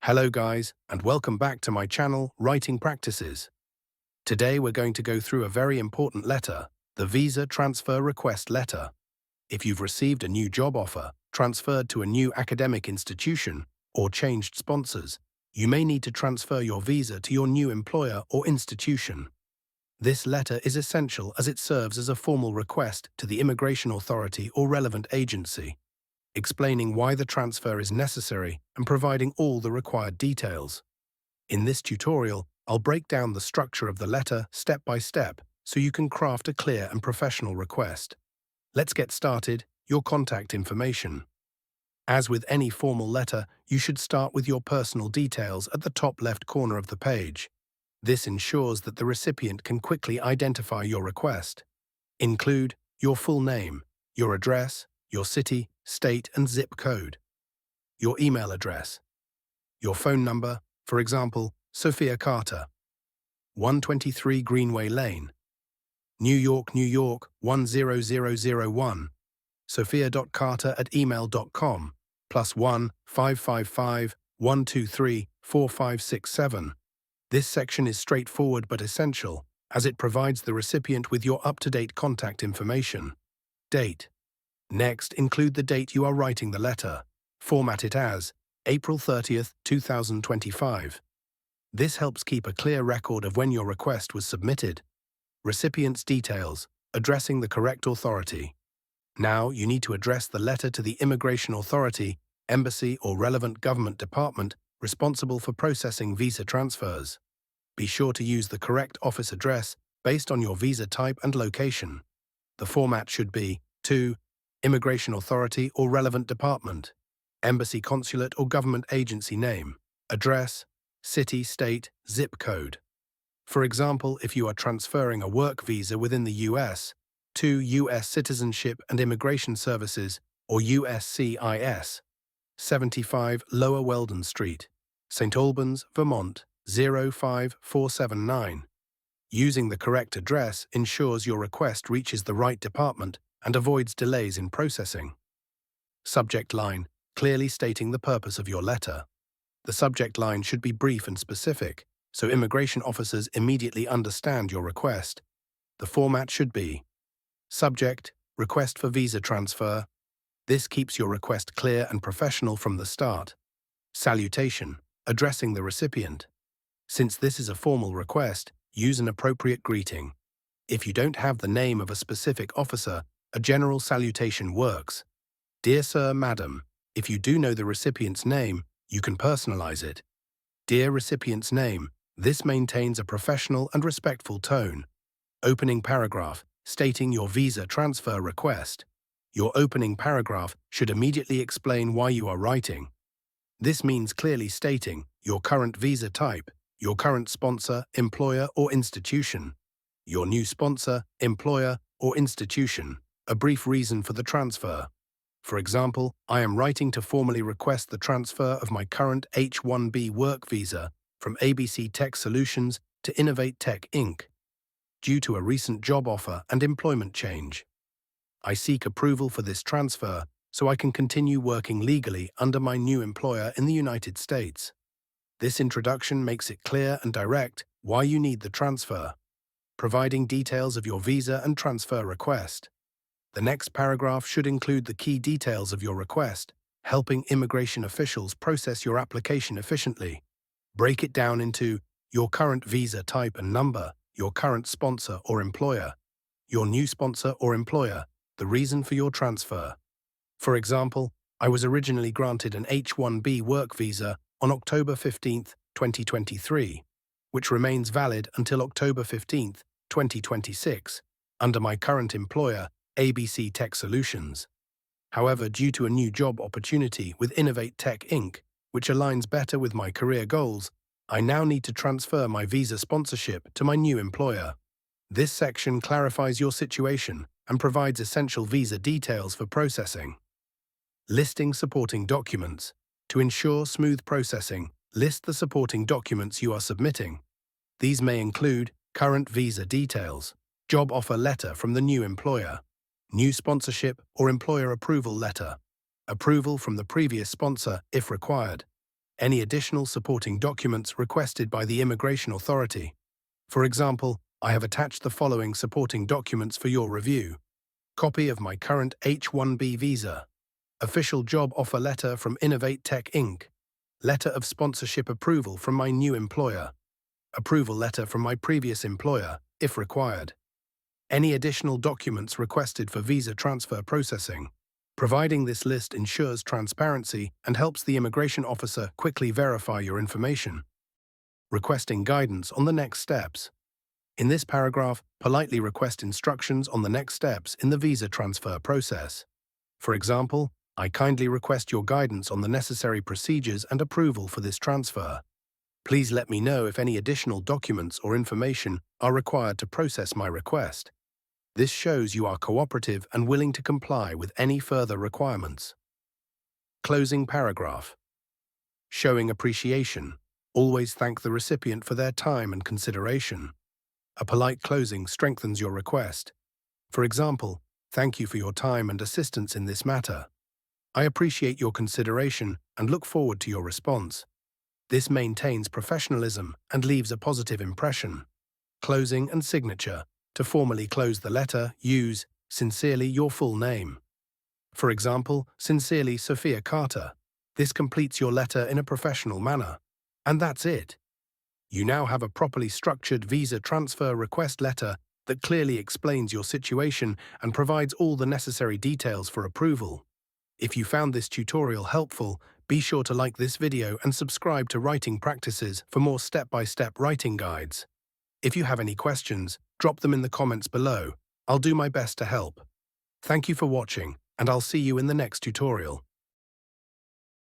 Hello guys, and welcome back to my channel, Writing Practices. Today we're going to go through a very important letter, the Visa Transfer Request Letter. If you've received a new job offer, transferred to a new academic institution, or changed sponsors, you may need to transfer your visa to your new employer or institution. This letter is essential as it serves as a formal request to the immigration authority or relevant agency, explaining why the transfer is necessary and providing all the required details. In this tutorial, I'll break down the structure of the letter step by step so you can craft a clear and professional request. Let's get started. Your contact information. As with any formal letter, you should start with your personal details at the top left corner of the page. This ensures that the recipient can quickly identify your request. Include your full name, your address, your city, state and zip code, your email address, your phone number, for example, Sophia Carter, 123 Greenway Lane, New York, New York, 10001, sophia.carter@email.com, +1 555 123 4567. This section is straightforward but essential, as it provides the recipient with your up-to-date contact information. Date. Next, include the date you are writing the letter. Format it as April 30th, 2025. This helps keep a clear record of when your request was submitted. Recipient's details, addressing the correct authority. Now you need to address the letter to the immigration authority, embassy or relevant government department responsible for processing visa transfers. Be sure to use the correct office address based on your visa type and location. The format should be to Immigration Authority or relevant department, embassy, consulate or government agency name, address, city, state, zip code. For example, if you are transferring a work visa within the US, to US Citizenship and Immigration Services or USCIS, 75 Lower Weldon Street, St. Albans, Vermont, 05479. Using the correct address ensures your request reaches the right department and avoids delays in processing. Subject line, clearly stating the purpose of your letter. The subject line should be brief and specific, so immigration officers immediately understand your request. The format should be subject, request for visa transfer. This keeps your request clear and professional from the start. Salutation, addressing the recipient. Since this is a formal request, use an appropriate greeting. If you don't have the name of a specific officer, a general salutation works. Dear Sir, Madam. If you do know the recipient's name, you can personalize it. Dear recipient's name. This maintains a professional and respectful tone. Opening paragraph, stating your visa transfer request. Your opening paragraph should immediately explain why you are writing. This means clearly stating your current visa type, your current sponsor, employer or institution, your new sponsor, employer or institution, a brief reason for the transfer. For example, I am writing to formally request the transfer of my current H-1B work visa from ABC Tech Solutions to Innovate Tech Inc. due to a recent job offer and employment change. I seek approval for this transfer so I can continue working legally under my new employer in the United States. This introduction makes it clear and direct why you need the transfer, providing details of your visa and transfer request. The next paragraph should include the key details of your request, helping immigration officials process your application efficiently. Break it down into your current visa type and number, your current sponsor or employer, your new sponsor or employer, the reason for your transfer. For example, I was originally granted an H-1B work visa on October 15, 2023, which remains valid until October 15, 2026, under my current employer, ABC Tech Solutions. However, due to a new job opportunity with Innovate Tech Inc., which aligns better with my career goals, I now need to transfer my visa sponsorship to my new employer. This section clarifies your situation and provides essential visa details for processing. Listing supporting documents. To ensure smooth processing, list the supporting documents you are submitting. These may include current visa details, job offer letter from the new employer, new sponsorship or employer approval letter, approval from the previous sponsor if required, any additional supporting documents requested by the immigration authority. For example, I have attached the following supporting documents for your review. Copy of my current H-1B visa, official job offer letter from Innovate Tech Inc., letter of sponsorship approval from my new employer, approval letter from my previous employer, if required. Any additional documents requested for visa transfer processing. Providing this list ensures transparency and helps the immigration officer quickly verify your information. Requesting guidance on the next steps. In this paragraph, politely request instructions on the next steps in the visa transfer process. For example, I kindly request your guidance on the necessary procedures and approval for this transfer. Please let me know if any additional documents or information are required to process my request. This shows you are cooperative and willing to comply with any further requirements. Closing paragraph. Showing appreciation. Always thank the recipient for their time and consideration. A polite closing strengthens your request. For example, thank you for your time and assistance in this matter. I appreciate your consideration and look forward to your response. This maintains professionalism and leaves a positive impression. Closing and signature. To formally close the letter, use, sincerely, your full name. For example, sincerely, Sophia Carter. This completes your letter in a professional manner. And that's it. You now have a properly structured visa transfer request letter that clearly explains your situation and provides all the necessary details for approval. If you found this tutorial helpful, be sure to like this video and subscribe to Writing Practices for more step-by-step writing guides. If you have any questions, drop them in the comments below. I'll do my best to help. Thank you for watching, and I'll see you in the next tutorial.